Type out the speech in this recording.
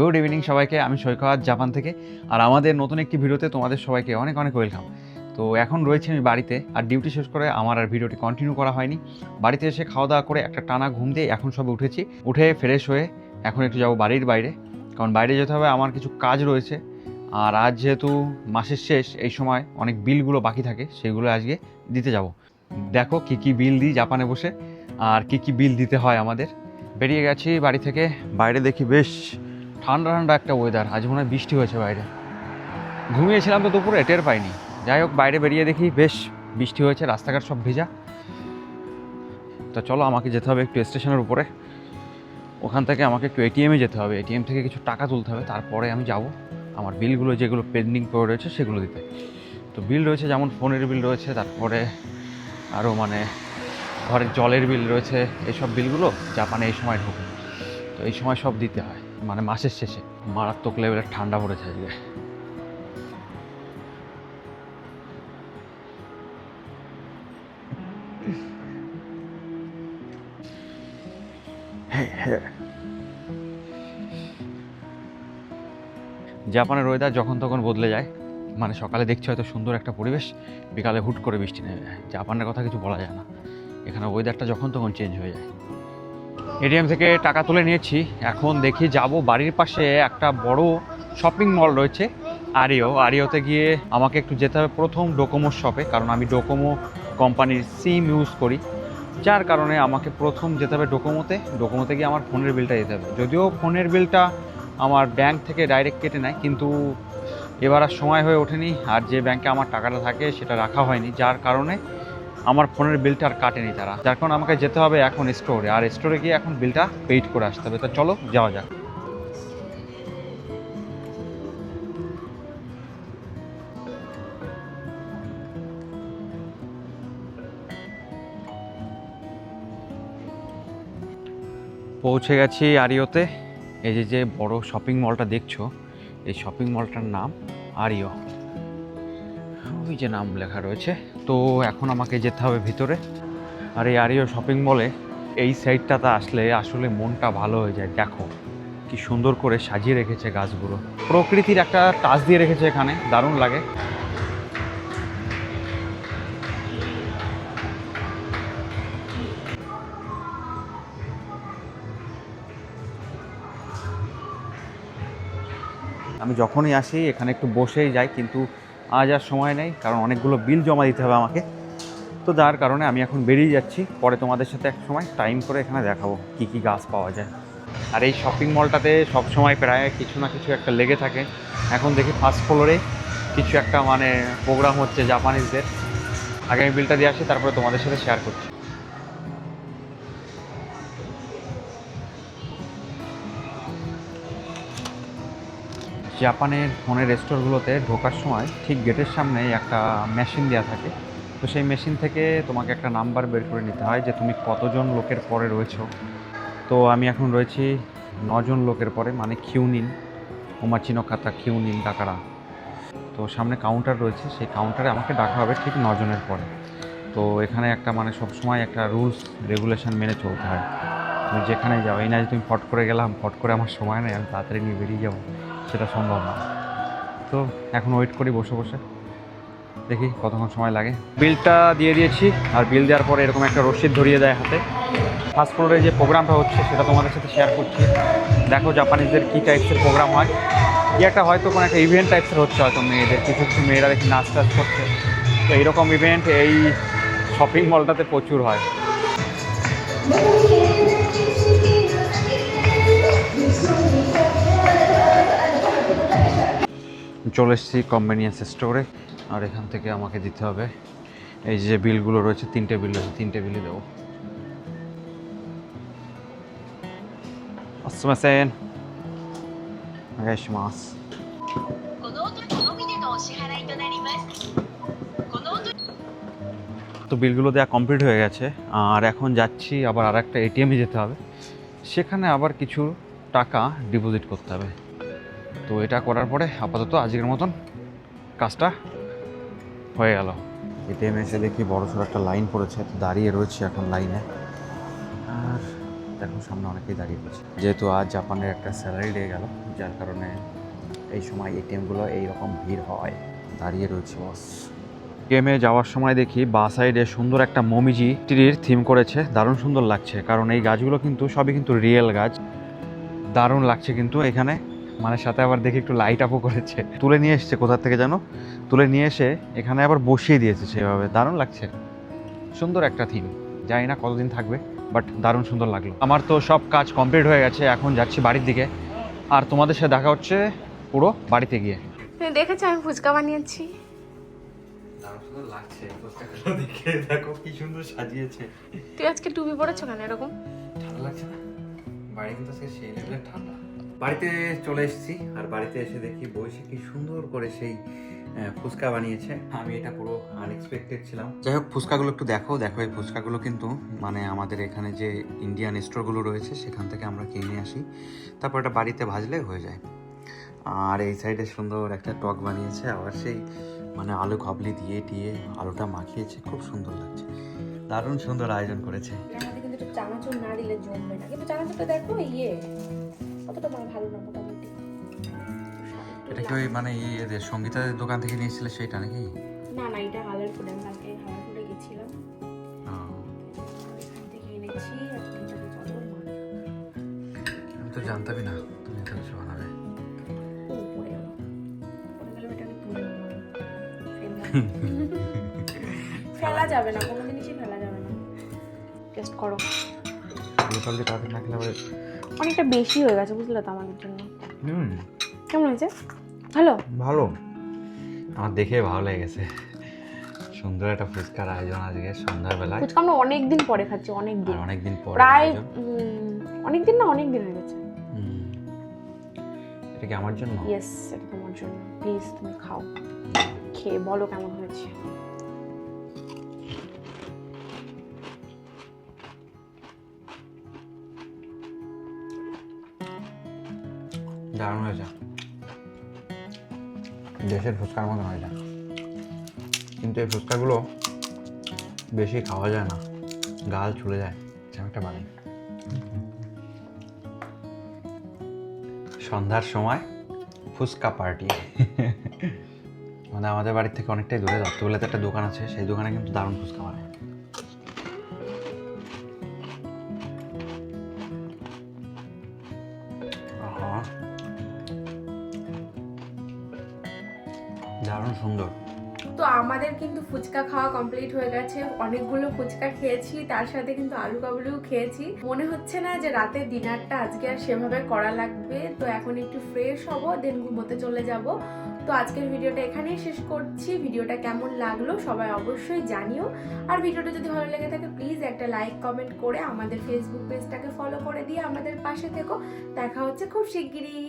Good evening সবাইকে। আমি সৈকত Japan থেকে, আর আমাদের নতুন একটি ভিডিওতে তোমাদের সবাইকে অনেক অনেক ওয়েলকাম। তো এখন রয়েছে আমি বাড়িতে, আর ডিউটি শেষ করে আমার আর ভিডিওটি কন্টিনিউ করা হয়নি। বাড়িতে এসে খাওয়া দাওয়া করে একটা টানা ঘুম দিয়ে এখন সবে উঠেছি। উঠে ফ্রেশ হয়ে এখন একটু যাবো বাড়ির বাইরে, কারণ বাইরে যেতে হবে, আমার কিছু কাজ রয়েছে। আর আজ যেহেতু মাসের শেষ, এই সময় অনেক বিলগুলো বাকি থাকে, সেগুলো আজকে দিতে যাব। দেখো কি কি বিল দিই জাপানে বসে, আর কি কি বিল দিতে হয় আমাদের। বেরিয়ে গেছি বাড়ি থেকে। বাইরে দেখি বেশ ঠান্ডা ঠান্ডা একটা ওয়েদার, আজ মনে হয় বৃষ্টি হয়েছে বাইরে। ঘুমিয়েছিলাম তো দুপুরে, টের পাইনি। যাই হোক, বাইরে বেরিয়ে দেখি বেশ বৃষ্টি হয়েছে, রাস্তাঘাট সব ভেজা। তো চলো, আমাকে যেতে হবে একটু স্টেশনের উপরে। ওখান থেকে আমাকে একটু এটিএমে যেতে হবে, এটিএম থেকে কিছু টাকা তুলতে হবে, তারপরে আমি যাব আমার বিলগুলো যেগুলো পেন্ডিং পড়ে রয়েছে সেগুলো দিতে। তো বিল রয়েছে, যেমন ফোনের বিল রয়েছে, তারপরে আরও ঘরের জলের বিল রয়েছে। এইসব বিলগুলো জাপানে এই সময় ঢোকে, তো এই সময় সব দিতে হয়, মাসের শেষে। মারাত্মক লেভেলের ঠান্ডা পড়েছে আজকে। জাপানের ওয়েদার যখন তখন বদলে যায়, সকালে দেখছি হয়তো সুন্দর একটা পরিবেশ, বিকালে হুট করে বৃষ্টি নেমে যায়। জাপানের কথা কিছু বলা যায় না, এখানে ওয়েদারটা যখন তখন চেঞ্জ হয়ে যায়। এটিএম থেকে টাকা তুলে নিয়েছি, এখন দেখি যাব বাড়ির পাশে একটা বড় শপিং মল রয়েছে আরিওতে গিয়ে আমাকে একটু যেতে হবে প্রথম ডোকোমোর শপে, কারণ আমি ডোকোমো কোম্পানির সিম ইউজ করি, যার কারণে আমাকে প্রথম যেতে হবে ডোকোমোতে গিয়ে আমার ফোনের বিলটা দিতে হবে। যদিও ফোনের বিলটা আমার ব্যাংক থেকে ডাইরেক্ট কেটে নেয়, কিন্তু এবার আর সময় হয়ে ওঠেনি, আর যে ব্যাংকে আমার টাকাটা থাকে সেটা রাখা হয়নি, যার কারণে আমার ফোনের বিলটা আর কাটেনি তারা। যার কারণে আমাকে যেতে হবে এখন স্টোরে, আর স্টোরে গিয়ে এখন বিলটা পেইড করে আসতে হবে। তো চলো যাওয়া যাক। পৌঁছে গেছি আরিওতে। এই যে বড় শপিং মলটা দেখছো, এই শপিং মলটার নাম আরিও, ওই যে নাম লেখা রয়েছে। তো এখন আমাকে যেতে হবে ভিতরে। আর এই আরিও শপিং মলে এই সাইডটাতে আসলে আসলে মনটা ভালো হয়ে যায়। দেখো কি সুন্দর করে সাজিয়ে রেখেছে গাছগুলো, প্রকৃতির একটা টাচ দিয়ে রেখেছে এখানে, দারুণ লাগে। আমি যখনই আসি এখানে একটু বসেই যাই, কিন্তু আজ আর সময় নেই, কারণ অনেকগুলো বিল জমা দিতে হবে আমাকে। তো যার কারণে আমি এখন বেরিয়ে যাচ্ছি, পরে তোমাদের সাথে এক সময় টাইম করে এখানে দেখাবো কি কি গাছ পাওয়া যায়। আর এই শপিং মলটাতে সবসময় প্রায় কিছু না কিছু একটা লেগে থাকে। এখন দেখি ফার্স্ট ফ্লোরে কিছু একটা প্রোগ্রাম হচ্ছে জাপানিজদের। আগে আমি বিলটা দিয়ে আসি, তারপরে তোমাদের সাথে শেয়ার করছি। জাপানের ফোনের স্টোরগুলোতে ঢোকার সময় ঠিক গেটের সামনে একটা মেশিন দেওয়া থাকে। তো সেই মেশিন থেকে তোমাকে একটা নাম্বার বের করে নিতে হয় যে তুমি কতজন লোকের পরে রয়েছো। তো আমি এখন রয়েছি 9 জন লোকের পরে, কিউনিন ওমাচিনো কাতা কিউনিন ডাকারা। তো সামনে কাউন্টার রয়েছে, সেই কাউন্টারে আমাকে ডাকা হবে ঠিক 9 জনের পরে। তো এখানে একটা সবসময় একটা রুলস রেগুলেশন মেনে চলতে হয়। তুমি যেখানে যাও, এই না যে তুমি ফট করে গেলাম, ফট করে আমার সময় নেই, আমি তাড়াতাড়ি নিয়ে বেরিয়ে যাবো, সেটা সম্ভব না। তো এখন ওয়েট করি বসে বসে, দেখি কতক্ষণ সময় লাগে। বিলটা দিয়ে দিয়েছি, আর বিল দেওয়ার পরে এরকম একটা রসিদ ধরিয়ে দেয় হাতে। ফার্স্ট ফ্লোরে যে প্রোগ্রামটা হচ্ছে সেটা তোমাদের সাথে শেয়ার করছি। দেখো জাপানিজদের কী টাইপসের প্রোগ্রাম হয়, কি একটা হয়তো কোনো একটা ইভেন্ট টাইপসের হচ্ছে, হয়তো মেয়েদের কিছু কিছু মেয়েরা দেখি নাচ টাচ করছে। তো এইরকম ইভেন্ট এই শপিং মলটাতে প্রচুর হয়। চলে এসেছি কনভেনিয়েন্স স্টোরে, আর এখান থেকে আমাকে দিতে হবে এই যে বিলগুলো রয়েছে, 3টে বিল রয়েছে, 3টে বিলই দেবো। আসসালামু আলাইকুম। তো বিলগুলো দেওয়া কমপ্লিট হয়ে গেছে, আর এখন যাচ্ছি আবার আর একটা এটিএমে যেতে হবে, সেখানে আবার কিছু টাকা ডিপোজিট করতে হবে। তো এটা করার পরে আপাতত আজকের মতন কাজটা হয়ে গেল। এটিএমে এসে দেখি বড়সড় একটা লাইন পড়েছে, দাঁড়িয়ে রয়েছে এখন লাইনে। আর দেখো সামনে অনেকেই দাঁড়িয়ে পড়ছে, যেহেতু আজ জাপানের একটা স্যালারি ডে গেল, যার কারণে এই সময় এটিএমগুলো এইরকম ভিড় হয়। দাঁড়িয়ে রয়েছে বস। গেমে যাওয়ার সময় দেখি বা সাইডে সুন্দর একটা মমিজি ট্রির থিম করেছে, দারুণ সুন্দর লাগছে, কারণ এই গাছগুলো কিন্তু সবই কিন্তু রিয়েল গাছ। দারুণ লাগছে কিন্তু এখানে, মানে সাথে আবার দেখি একটু লাইট আপও করেছে, তুলে নিয়ে এসছে কোথা থেকে যেন, তুলে নিয়ে এসে এখানে আবার বসিয়ে দিয়েছে সেভাবে, দারুণ লাগছে। সুন্দর একটা থিম, জানি না কতদিন থাকবে, বাট দারুণ সুন্দর লাগলো। আমার তো সব কাজ কমপ্লিট হয়ে গেছে, এখন যাচ্ছি বাড়ির দিকে, আর তোমাদের সাথে দেখা হচ্ছে পুরো বাড়িতে গিয়ে। তুমি দেখেছো আমি ফুচকা বানিয়েছি? দারুণ সুন্দর লাগছে ফুচকাগুলো দেখে, দেখো কি সুন্দর সাজিয়েছে। তুই আজকে টুপি পরেছো কেন এরকম? ঠান্ডা লাগছে না? বাড়ি কিন্তু আজকে সেই লেভেলের ঠান্ডা। বাড়িতে চলে এসেছি, আর বাড়িতে এসে দেখি বসে কি সুন্দর করে সেই ফুচকা বানিয়েছে। আমি এটা পুরো আনএক্সপেক্টেড ছিলাম। যাই হোক, ফুচকাগুলো একটু দেখো, এই ফুচকাগুলো কিন্তু মানে আমাদের এখানে যে ইন্ডিয়ান স্টোরগুলো রয়েছে সেখান থেকে আমরা কিনে আসি, তারপর এটা বাড়িতে ভাজলে হয়ে যায়। আর এই সাইডে সুন্দর একটা টক বানিয়েছে, আবার সেই মানে আলু খাবলি দিয়ে আলুটা মাখিয়েছে, খুব সুন্দর লাগছে, দারুণ সুন্দর আয়োজন করেছে। কিন্তু একটু চানাচুর না দিলে জমবে না, কিন্তু চানাচুরটা দেখো অতটা ভালো না মোটামুটি। এটা কি ওই মানে ইয়েদের সঙ্গীতাদের দোকান থেকে নিয়েছিলে সেইটা নাকি? না না, এটা হালাল ফুড, আমি কালকে হালাল ফুডে গেছিলাম, এখান থেকে এনেছি। আমি তো জানতামই না তুমি এত কিছু বানাবে। ফেলা যাবে না, কোনো জিনিসই ফেলা যাবে না। টেস্ট করো। আলু কালকে তাড়াতাড়ি না খেলে আবার অনেকটা বেশি হয়ে গেছে, বুঝলে তো আমাদের জন্য। কেমন হয়েছে? ভালো ভালো, আমার দেখে ভালো লেগে গেছে। সুন্দর একটা ফুচকার আয়োজন আজকে সন্ধ্যাবেলায়। ফুচকা আমরা অনেকদিন পরে খাচ্ছি, অনেকদিন পরে, প্রায় অনেকদিন হয়ে গেছে। এটা কি আমার জন্য? ইয়েস, এটা তোমার জন্য। প্লিজ তুমি খাও, খেয়ে বলো কেমন হয়েছে। দারুণ হয়েছে, দেশের ফুচকার মতন হয়ে যায়, কিন্তু এই ফুচকাগুলো বেশি খাওয়া যায় না, গাল চলে যায়। একটা বানাই সন্ধ্যার সময় ফুচকা পার্টি। মানে আমাদের বাড়ির থেকে অনেকটাই দূরে দত্তবেলাতে একটা দোকান আছে, সেই দোকানে কিন্তু দারুণ ফুচকা বানায়। দারুণ সুন্দর। তো আমাদের কিন্তু ফুচকা খাওয়া কমপ্লিট হয়ে গেছে, অনেকগুলো ফুচকা খেয়েছি, তার সাথে কিন্তু আলু কাবলিও খেয়েছি। মনে হচ্ছে না যে রাতের ডিনারটা আজকে আর সেভাবে করা লাগবে, তো এখন একটু ফ্রেশ হব, দেন ঘুমোতে চলে যাব। তো আজকের ভিডিওটা এখানেই শেষ করছি। ভিডিওটা কেমন লাগলো সবাই অবশ্যই জানিও, আর ভিডিওটা যদি ভালো লেগে থাকে প্লিজ একটা লাইক কমেন্ট করে আমাদের ফেসবুক পেজটাকে ফলো করে দিয়ে আমাদের পাশে থেকো। দেখা হচ্ছে খুব শিগগিরই।